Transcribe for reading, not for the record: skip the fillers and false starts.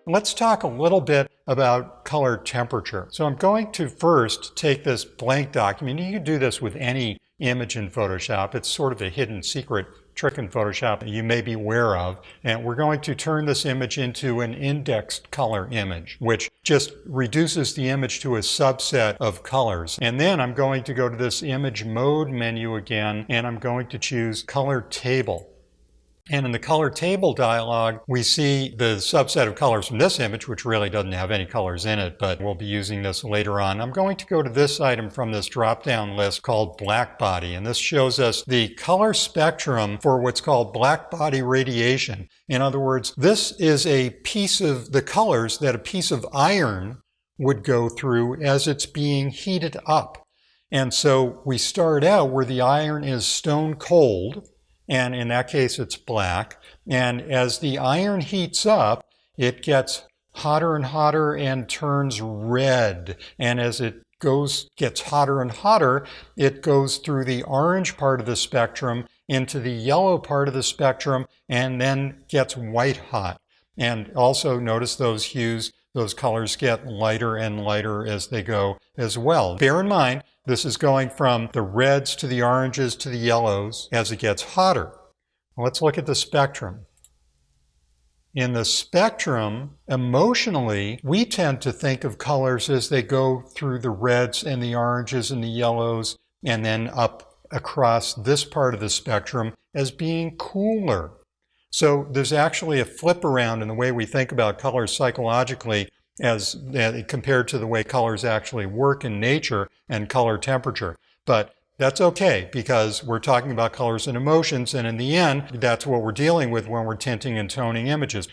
let's talk a little bit about color temperature. So I'm going to first take this blank document. You can do this with any image in Photoshop. It's sort of a hidden secret trick in Photoshop that you may be aware of. And we're going to turn this image into an indexed color image, which just reduces the image to a subset of colors. And then I'm going to go to this image mode menu again, and I'm going to choose color table. And in the color table dialog, we see the subset of colors from this image, which really doesn't have any colors in it, but we'll be using this later on. I'm going to go to this item from this drop-down list called black body, and this shows us the color spectrum for what's called black body radiation. In other words, this is a piece of the colors that a piece of iron would go through as it's being heated up. And so we start out where the iron is stone cold, and in that case it's black. And as the iron heats up, it gets hotter and hotter and turns red. And as it gets hotter and hotter, it goes through the orange part of the spectrum into the yellow part of the spectrum and then gets white hot. And also notice those hues, those colors get lighter and lighter as they go as well. Bear in mind, this is going from the reds to the oranges to the yellows as it gets hotter. Let's look at the spectrum. In the spectrum, emotionally, we tend to think of colors as they go through the reds and the oranges and the yellows and then up across this part of the spectrum as being cooler. So there's actually a flip around in the way we think about colors psychologically as compared to the way colors actually work in nature and color temperature. But that's okay, because we're talking about colors and emotions, and in the end, that's what we're dealing with when we're tinting and toning images.